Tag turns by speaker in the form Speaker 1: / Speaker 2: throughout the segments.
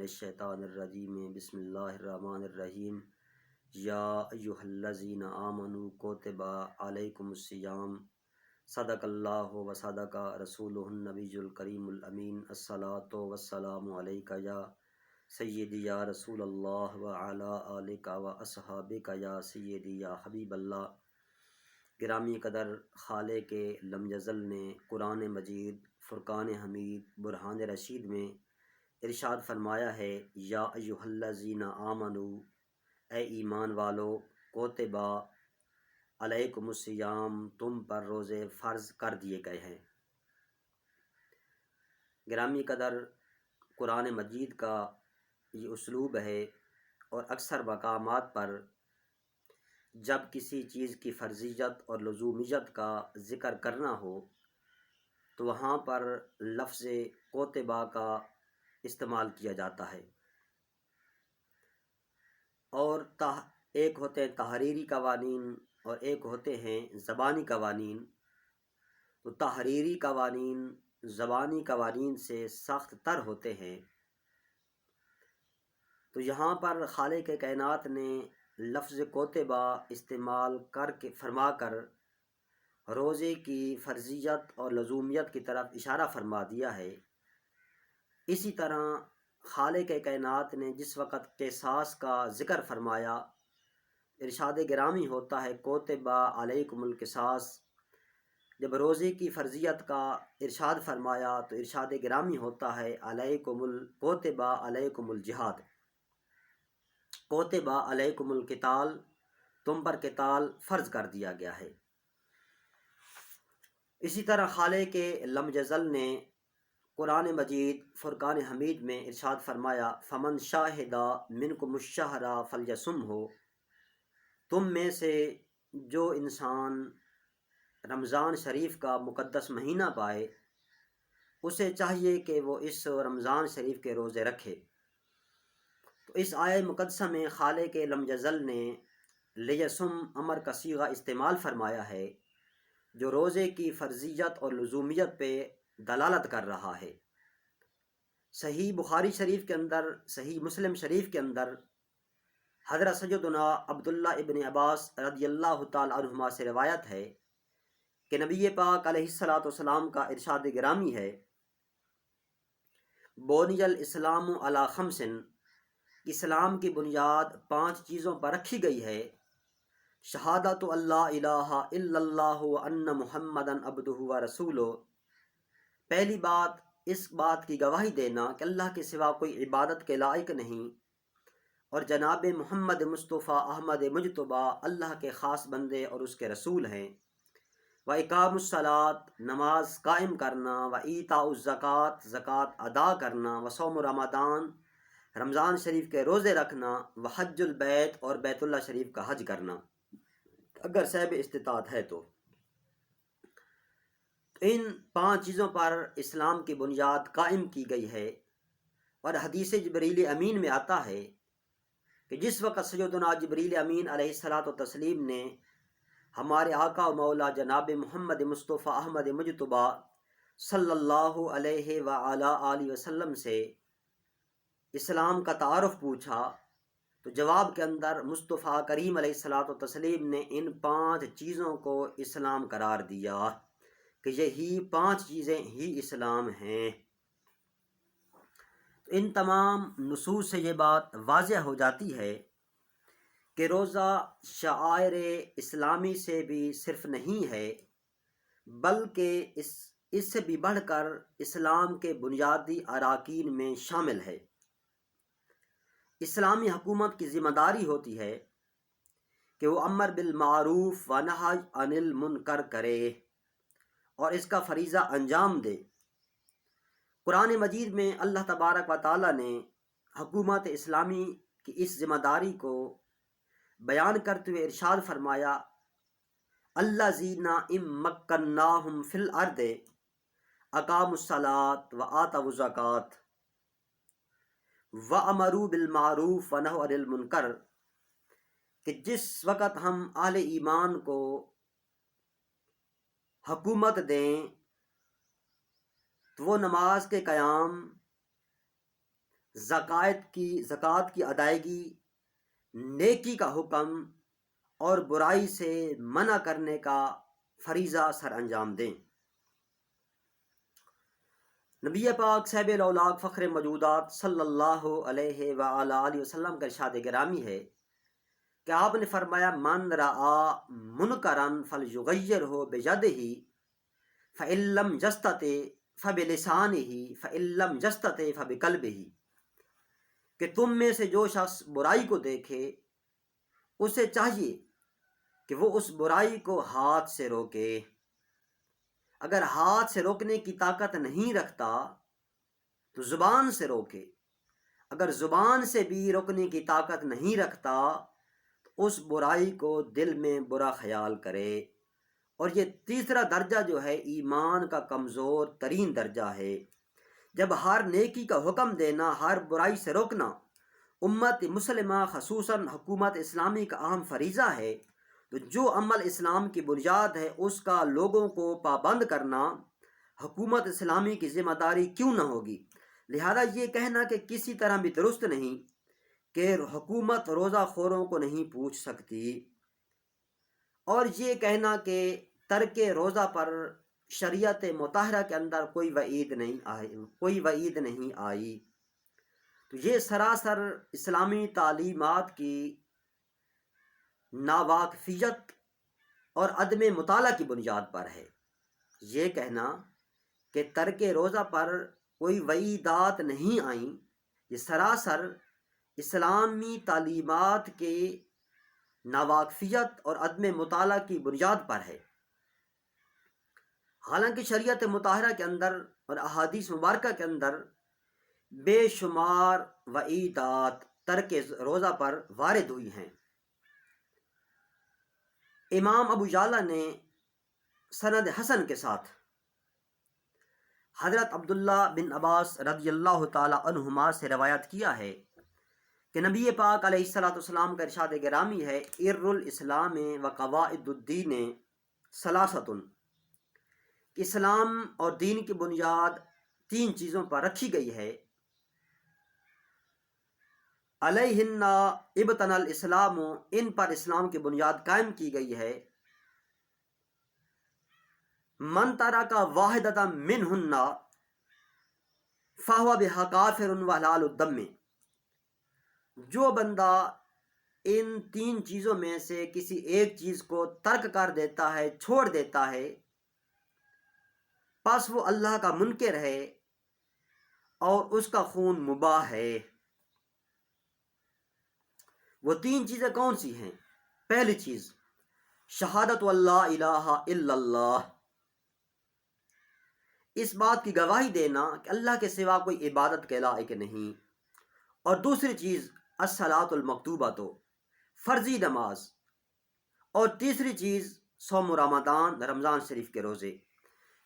Speaker 1: الشیطان الرجیم بسم اللہ الرحمن الرحیم یا ایہا الذین آمنوا کتب علیکم الصیام صدق اللہ و صدق رسولہ النبی الکریم الامین الصلاۃ والسلام علیک یا سیدی یا رسول اللہ وعلی آلک و اصحابک یا سیدی یا حبیب اللہ۔ گرامی قدر خالق لم یزل نے قرآن مجید فرقان حمید برہان رشید میں ارشاد فرمایا ہے، یا ایہا الذین آمنوا، اے ایمان والو، کوتبا علیکم الصیام، تم پر روزے فرض کر دیے گئے ہیں۔ گرامی قدر قرآن مجید کا یہ اسلوب ہے، اور اکثر مقامات پر جب کسی چیز کی فرضیت اور لزومیت کا ذکر کرنا ہو تو وہاں پر لفظ کوتبہ کا استعمال کیا جاتا ہے، اور ایک ہوتے ہیں تحریری قوانین اور ایک ہوتے ہیں زبانی قوانین۔ تو تحریری قوانین زبانی قوانین سے سخت تر ہوتے ہیں، تو یہاں پر خالق کائنات نے لفظ کوتبہ استعمال فرما کر روزے کی فرضیت اور لزومیت کی طرف اشارہ فرما دیا ہے۔ اسی طرح خالق کائنات نے جس وقت قصاص کا ذکر فرمایا، ارشاد گرامی ہوتا ہے کوتبہ علیکم القصاص۔ جب روزے کی فرضیت کا ارشاد فرمایا تو ارشاد گرامی ہوتا ہے کوتبہ علیکم الجہاد، کوتبہ علیکم القتال، تم پر قتال فرض کر دیا گیا ہے۔ اسی طرح خالق لم یزل نے قرآن مجید فرقان حمید میں ارشاد فرمایا، فمن شاہد منکم الشہر فلیصمہ، تم میں سے جو انسان رمضان شریف کا مقدس مہینہ پائے اسے چاہیے کہ وہ اس رمضان شریف کے روزے رکھے۔ تو اس آیہ مقدسہ میں خالق لم یزل نے لیصم امر کا صیغہ استعمال فرمایا ہے، جو روزے کی فرضیت اور لزومیت پہ دلالت کر رہا ہے۔ صحیح بخاری شریف کے اندر، صحیح مسلم شریف کے اندر حضرت سیدنا عبداللہ ابن عباس رضی اللہ تعالی عنہما سے روایت ہے کہ نبی پاک علیہ الصلاۃ والسلام کا ارشاد گرامی ہے، بنی الاسلام علی خمس، اسلام کی بنیاد 5 چیزوں پر رکھی گئی ہے، شہادت اللہ الہ الا اللہ وان محمدً عبدہ ورسولہ، پہلی بات اس بات کی گواہی دینا کہ اللہ کے سوا کوئی عبادت کے لائق نہیں، اور جناب محمد مصطفیٰ احمد مجتبیٰ اللہ کے خاص بندے اور اس کے رسول ہیں، وَإِقَامُ الصَّلَاۃ، نماز قائم کرنا، وَإِيتَاءُ الزَّکَاۃ، زکوٰۃ ادا کرنا، وَصَوْمُ رمضان، رمضان شریف کے روزے رکھنا، وحج البیت، اور بیت اللہ شریف کا حج کرنا اگر صاحب استطاعت ہے تو۔ ان 5 چیزوں پر اسلام کی بنیاد قائم کی گئی ہے، اور حدیث جبریل امین میں آتا ہے کہ جس وقت سیدنا جبریل امین علیہ الصلاۃ والتسلیم نے ہمارے آقا و مولا جناب محمد مصطفیٰ احمد مجتبیٰ صلی اللہ علیہ وآلہ آلہ وسلم سے اسلام کا تعارف پوچھا، تو جواب کے اندر مصطفیٰ کریم علیہ الصلاۃ والتسلیم نے ان 5 چیزوں کو اسلام قرار دیا کہ یہی 5 چیزیں ہی اسلام ہیں۔ تو ان تمام نصوص سے یہ بات واضح ہو جاتی ہے کہ روزہ شعائر اسلامی سے بھی صرف نہیں ہے، بلکہ اس سے بھی بڑھ کر اسلام کے بنیادی اراکین میں شامل ہے۔ اسلامی حکومت کی ذمہ داری ہوتی ہے کہ وہ امر بالمعروف و نہی عن المنکر کرے اور اس کا فریضہ انجام دے۔ قرآن مجید میں اللہ تبارک و تعالی نے حکومت اسلامی کی اس ذمہ داری کو بیان کرتے ہوئے ارشاد فرمایا، الذین ان مکناہم فی الارض اقاموا الصلاۃ وآتوا الزکوٰۃ وامروا بالمعروف ونہوا عن المنکر، کہ جس وقت ہم اہل ایمان کو حکومت دیں تو وہ نماز کے قیام، زکوٰۃ کی ادائیگی، نیکی کا حکم اور برائی سے منع کرنے کا فریضہ سر انجام دیں۔ نبی پاک صاحب الاولاق فخر موجودات صلی اللہ علیہ وآلہ وسلم کا ارشاد گرامی ہے کہ آپ نے فرمایا من رعا منکرن فلیغیرہ بیدہ فإن لم یستطع فبلسانہ فإن لم یستطع فبقلبہ، کہ تم میں سے جو شخص برائی کو دیکھے اسے چاہیے کہ وہ اس برائی کو ہاتھ سے روکے۔ اگر ہاتھ سے روکنے کی طاقت نہیں رکھتا تو زبان سے روکے، اگر زبان سے بھی روکنے کی طاقت نہیں رکھتا تو اس برائی کو دل میں برا خیال کرے۔ اور یہ تیسرا درجہ جو ہے ایمان کا کمزور ترین درجہ ہے۔ جب ہر نیکی کا حکم دینا، ہر برائی سے روکنا امت مسلمہ خصوصاً حکومت اسلامی کا اہم فریضہ ہے، تو جو عمل اسلام کی بنیاد ہے اس کا لوگوں کو پابند کرنا حکومت اسلامی کی ذمہ داری کیوں نہ ہوگی؟ لہذا یہ کہنا کہ کسی طرح بھی درست نہیں کہ حکومت روزہ خوروں کو نہیں پوچھ سکتی، اور یہ کہنا کہ ترک روزہ پر شریعت مطہرہ کے اندر کوئی وعید نہیں آئی، تو یہ سراسر اسلامی تعلیمات کی ناواقفیت اور عدم مطالعہ کی بنیاد پر ہے۔ یہ کہنا کہ ترک روزہ پر کوئی وعیدات نہیں آئیں، یہ سراسر اسلامی تعلیمات کے ناواقفیت اور عدم مطالعہ کی بنیاد پر ہے۔ حالانکہ شریعت مطہرہ کے اندر اور احادیث مبارکہ کے اندر بے شمار وعیدات ترک روزہ پر وارد ہوئی ہیں۔ امام ابو یعلا نے سند حسن کے ساتھ حضرت عبداللہ بن عباس رضی اللہ تعالی عنہما سے روایت کیا ہے کہ نبی پاک علیہ الصلوۃ والسلام کا ارشاد گرامی ہے ار الاسلام و قواعد الدین ثلاثۃ، اسلام اور دین کی بنیاد تین چیزوں پر رکھی گئی ہے، علیہن ابتنى الاسلام، ان پر اسلام کی بنیاد قائم کی گئی ہے، من ترک واحدۃ منہن فہو بہا کافر وحلال الدم، جو بندہ ان تین چیزوں میں سے کسی ایک چیز کو ترک کر دیتا ہے، چھوڑ دیتا ہے، پس وہ اللہ کا منکر ہے اور اس کا خون مباح ہے۔ وہ تین چیزیں کون سی ہیں؟ پہلی چیز شہادت اللہ الہ الا اللہ، اس بات کی گواہی دینا کہ اللہ کے سوا کوئی عبادت کے لائق نہیں، اور دوسری چیز الصلاۃ المکتوبہ، تو فرضی نماز، اور تیسری چیز صوم رمضان شریف کے روزے۔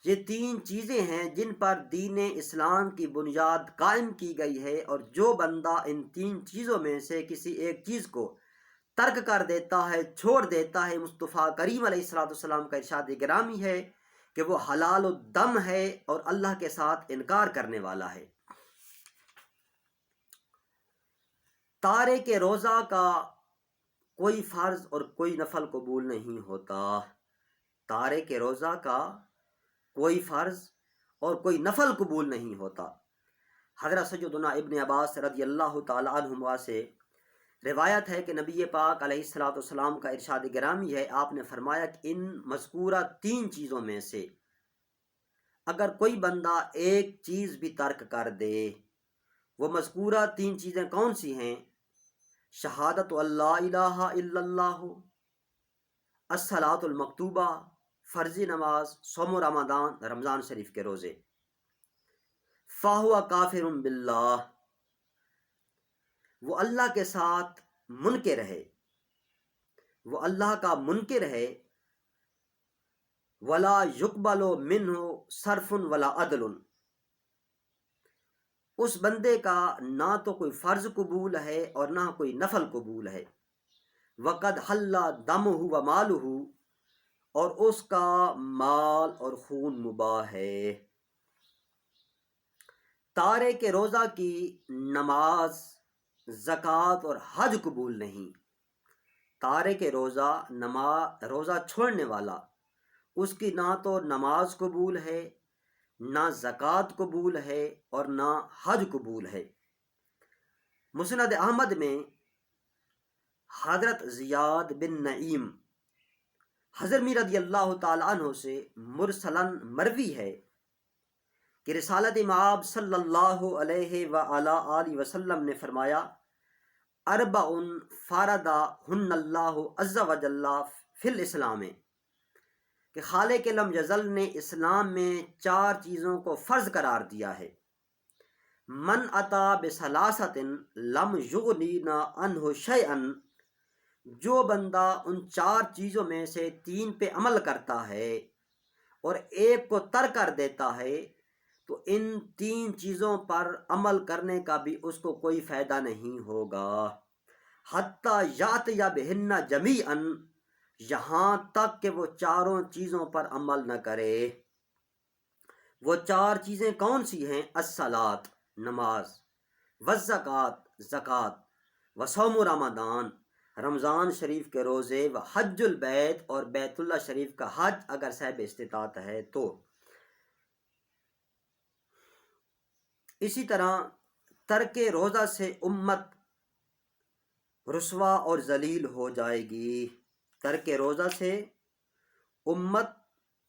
Speaker 1: یہ تین چیزیں ہیں جن پر دین اسلام کی بنیاد قائم کی گئی ہے، اور جو بندہ ان تین چیزوں میں سے کسی ایک چیز کو ترک کر دیتا ہے، چھوڑ دیتا ہے، مصطفیٰ کریم علیہ الصلوۃ والسلام کا ارشاد گرامی ہے کہ وہ حلال الدم ہے اور اللہ کے ساتھ انکار کرنے والا ہے۔ تارک روزہ کا کوئی فرض اور کوئی نفل قبول نہیں ہوتا، تارک روزہ کا کوئی فرض اور کوئی نفل قبول نہیں ہوتا۔ حضرت سیدنا ابن عباس رضی اللہ تعالی عنہما سے روایت ہے کہ نبی پاک علیہ الصلوۃ والسلام کا ارشاد گرامی ہے، آپ نے فرمایا کہ ان مذکورہ تین چیزوں میں سے اگر کوئی بندہ ایک چیز بھی ترک کر دے، وہ مذکورہ تین چیزیں کون سی ہیں؟ شہادت اللہ الہ الا اللہ، الصلاۃ المکتوبہ، فرضی نماز، صوم رمضان شریف کے روزے، فَهُوَ كَافِرٌ بِاللَّهِ، وہ اللہ کے ساتھ منکر ہے، وہ اللہ کا منکر ہے، وَلَا يُقْبَلُ مِنْهُ صَرْفٌ وَلَا عَدْلٌ، اس بندے کا نہ تو کوئی فرض قبول ہے اور نہ کوئی نفل قبول ہے، وَقَدْ حَلَّ دَمُهُ وَمَالُهُ، اور اس کا مال اور خون مباح ہے۔ تارک روزہ کی نماز، زکوٰۃ اور حج قبول نہیں۔ تارک روزہ، روزہ چھوڑنے والا، اس کی نہ تو نماز قبول ہے، نہ زکوٰۃ قبول ہے اور نہ حج قبول ہے۔ مسند احمد میں حضرت زیاد بن نعیم حضرمی رضی اللہ تعالیٰ عنہ سے مرسلاً مروی ہے کہ رسالت مآب صلی اللہ علیہ وآلہ وسلم نے فرمایا، اربع فرضہن اللہ عز وجل فی الاسلام، کہ خالق لم یزل نے اسلام میں 4 چیزوں کو فرض قرار دیا ہے۔ من اتا بثلاثۃ لم یغنینا عنہ شیئا، جو بندہ ان 4 چیزوں میں سے 3 پہ عمل کرتا ہے اور ایک کو ترک کر دیتا ہے تو ان 3 چیزوں پر عمل کرنے کا بھی اس کو کوئی فائدہ نہیں ہوگا، حتیٰ یأتی بہن جمیعا، یہاں تک کہ وہ 4 چیزوں پر عمل نہ کرے۔ وہ 4 چیزیں کون سی ہیں؟ الصلاۃ، نماز، والزکوٰۃ، زکوٰۃ، وصوم رمضان، رمضان شریف کے روزے، وحج البیت، اور بیت اللہ شریف کا حج اگر صاحب استطاعت ہے تو۔ اسی طرح ترک روزہ سے امت رسوا اور ذلیل ہو جائے گی۔ ترک روزہ سے امت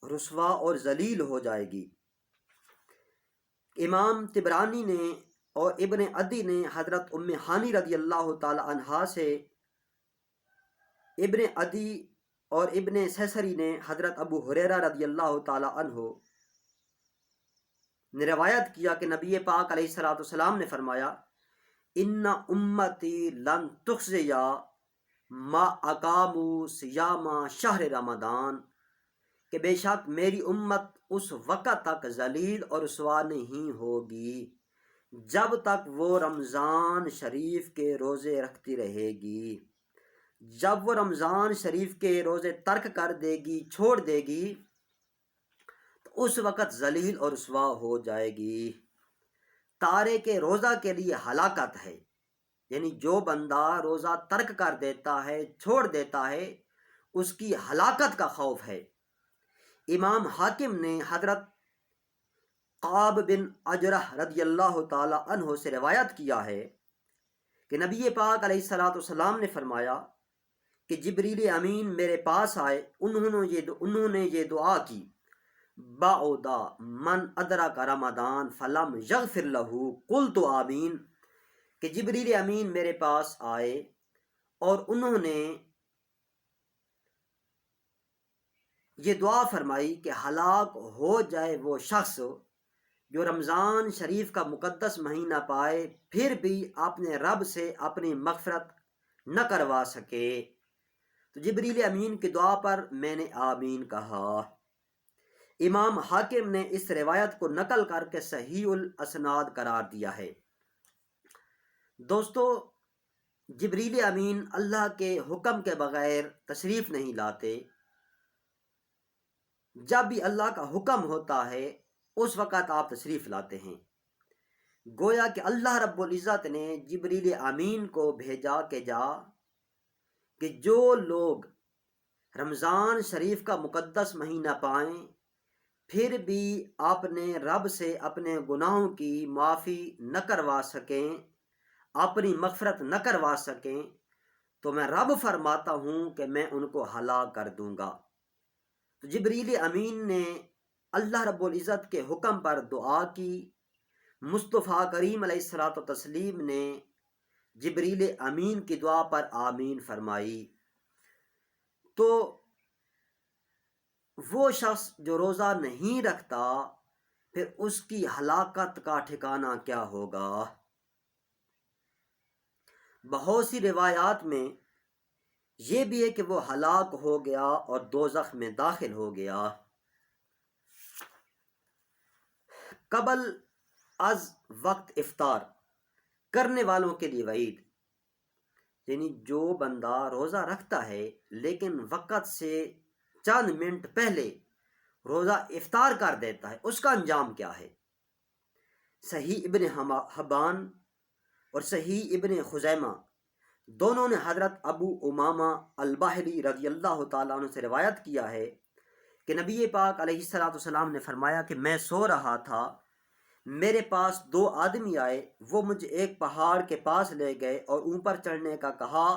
Speaker 1: رسوا اور ذلیل ہو جائے گی۔ امام طبرانی نے اور ابن عدی نے حضرت ام ہانی رضی اللہ تعالی عنہا سے، ابن عدی اور ابن سیسری نے حضرت ابو ہریرہ رضی اللہ تعالی عنہ نے روایت کیا کہ نبی پاک علیہ الصلوۃ والسلام نے فرمایا، ان امتی لن تخزی ما اقاموا صیام شہر رمضان، کہ بے شک میری امت اس وقت تک ذلیل اور رسوا نہیں ہوگی جب تک وہ رمضان شریف کے روزے رکھتی رہے گی۔ جب وہ رمضان شریف کے روزے ترک کر دے گی، چھوڑ دے گی، تو اس وقت ذلیل اور رسوا ہو جائے گی۔ تارک روزہ کے لیے ہلاکت ہے، یعنی جو بندہ روزہ ترک کر دیتا ہے، چھوڑ دیتا ہے، اس کی ہلاکت کا خوف ہے۔ امام حاکم نے حضرت قعب بن عجرہ رضی اللہ تعالی عنہ سے روایت کیا ہے کہ نبی پاک علیہ الصلوۃ والسلام نے فرمایا کہ جبریل امین میرے پاس آئے، انہوں نے یہ دعا کی، بعد من ادرک رمضان فلم یغفر لہ قلت آمین، کہ جبریل امین میرے پاس آئے اور انہوں نے یہ دعا فرمائی کہ ہلاک ہو جائے وہ شخص جو رمضان شریف کا مقدس مہینہ پائے پھر بھی اپنے رب سے اپنی مغفرت نہ کروا سکے۔ تو جبریل امین کی دعا پر میں نے آمین کہا۔ امام حاکم نے اس روایت کو نقل کر کے صحیح الاسناد قرار دیا ہے۔ دوستو، جبریل امین اللہ کے حکم کے بغیر تشریف نہیں لاتے۔ جب بھی اللہ کا حکم ہوتا ہے اس وقت آپ تشریف لاتے ہیں۔ گویا کہ اللہ رب العزت نے جبریل امین کو بھیجا کہ جو لوگ رمضان شریف کا مقدس مہینہ پائیں پھر بھی اپنے رب سے اپنے گناہوں کی معافی نہ کروا سکیں، اپنی مغفرت نہ کروا سکیں، تو میں رب فرماتا ہوں کہ میں ان کو ہلاک کر دوں گا۔ تو جبریل امین نے اللہ رب العزت کے حکم پر دعا کی، مصطفیٰ کریم علیہ الصلوۃ والتسلیم نے جبریل امین کی دعا پر آمین فرمائی۔ تو وہ شخص جو روزہ نہیں رکھتا پھر اس کی ہلاکت کا ٹھکانہ کیا ہوگا؟ بہت سی روایات میں یہ بھی ہے کہ وہ ہلاک ہو گیا اور دوزخ میں داخل ہو گیا۔ قبل از وقت افطار کرنے والوں کے لیے وعید، یعنی جو بندہ روزہ رکھتا ہے لیکن وقت سے چند منٹ پہلے روزہ افطار کر دیتا ہے، اس کا انجام کیا ہے؟ صحیح ابن حبان اور صحیح ابن خزیمہ دونوں نے حضرت ابو امامہ الباہلی رضی اللہ تعالیٰ عنہ سے روایت کیا ہے کہ نبی پاک علیہ الصلوۃ والسلام نے فرمایا کہ میں سو رہا تھا، میرے پاس دو آدمی آئے، وہ مجھے ایک پہاڑ کے پاس لے گئے اور اوپر چڑھنے کا کہا۔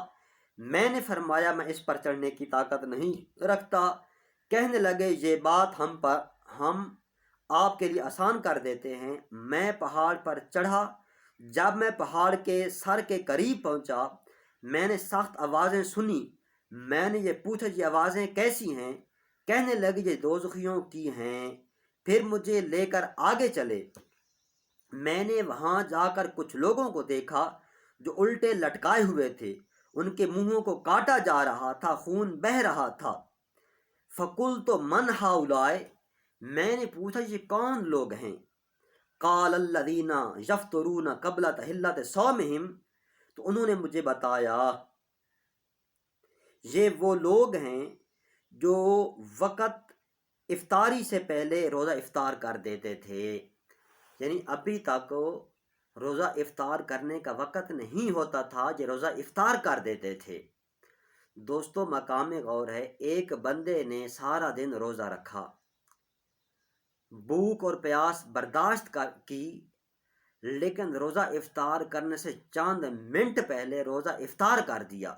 Speaker 1: میں نے فرمایا میں اس پر چڑھنے کی طاقت نہیں رکھتا۔ کہنے لگے یہ بات ہم آپ کے لیے آسان کر دیتے ہیں۔ میں پہاڑ پر چڑھا، جب میں پہاڑ کے سر کے قریب پہنچا میں نے سخت آوازیں سنی۔ میں نے یہ پوچھا یہ آوازیں کیسی ہیں؟ کہنے لگے یہ دوزخیوں کی ہیں۔ پھر مجھے لے کر آگے چلے، میں نے وہاں جا کر کچھ لوگوں کو دیکھا جو الٹے لٹکائے ہوئے تھے، ان کے منہوں کو کاٹا جا رہا تھا، خون بہہ رہا تھا۔ فقلت من ہؤلاء، میں نے پوچھا یہ کون لوگ ہیں؟ قال الذین یفطرون قبل تحلۃ صومہم، تو انہوں نے مجھے بتایا یہ وہ لوگ ہیں جو وقت افطاری سے پہلے روزہ افطار کر دیتے تھے، یعنی ابھی تک روزہ افطار کرنے کا وقت نہیں ہوتا تھا، یہ روزہ افطار کر دیتے تھے۔ دوستو مقام غور ہے، ایک بندے نے سارا دن روزہ رکھا، بھوک اور پیاس برداشت کی، لیکن روزہ افطار کرنے سے چند منٹ پہلے روزہ افطار کر دیا۔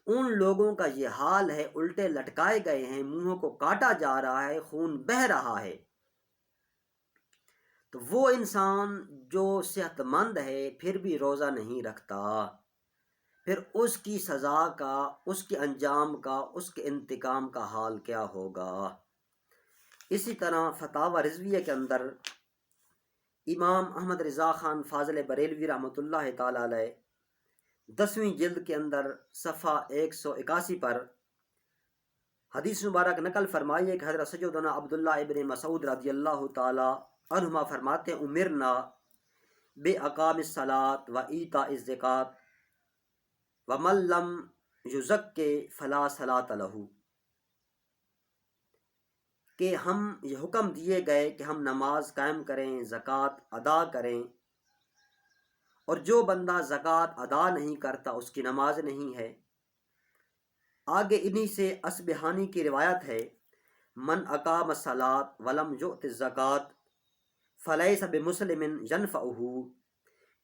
Speaker 1: ان لوگوں کا یہ حال ہے، الٹے لٹکائے گئے ہیں، منہوں کو کاٹا جا رہا ہے، خون بہہ رہا ہے۔ تو وہ انسان جو صحت مند ہے پھر بھی روزہ نہیں رکھتا، پھر اس کی سزا کا، اس کے انجام کا، اس کے انتقام کا حال کیا ہوگا؟ اسی طرح فتاوی رضویہ کے اندر امام احمد رضا خان فاضل بریلوی رحمۃ اللہ تعالی علیہ 10ویں جلد کے اندر صفحہ 181 پر حدیث مبارک نقل فرمائی ہے کہ حضرت سیدنا عبداللہ ابن مسعود رضی اللہ تعالی عنہما فرماتے ہیں امرنا بے اقام الصلاۃ و ایتاء الزکوٰۃ ومن لم یزک فلا صلاۃ لہ، کہ ہم یہ حکم دیے گئے کہ ہم نماز قائم کریں، زکوٰۃ ادا کریں، اور جو بندہ زکوٰۃ ادا نہیں کرتا اس کی نماز نہیں ہے۔ آگے انہی سے اصبہانی کی روایت ہے من اقام الصلاۃ ولم یؤت الزکوٰۃ فلیس بمسلم ینفعہ،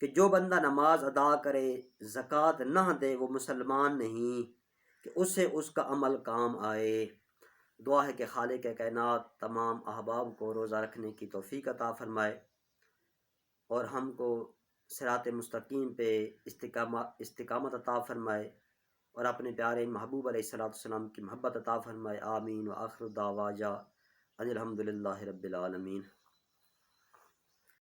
Speaker 1: کہ جو بندہ نماز ادا کرے زکوٰۃ نہ دے وہ مسلمان نہیں کہ اسے اس کا عمل کام آئے۔ دعا ہے کہ خالق کائنات تمام احباب کو روزہ رکھنے کی توفیق عطا فرمائے اور ہم کو صراط مستقیم پہ استقامت عطا فرمائے اور اپنے پیارے محبوب علیہ الصلوۃ والسلام کی محبت عطا فرمائے۔ آمین۔ وآخر دعوانا ان الحمد للہ رب العالمین۔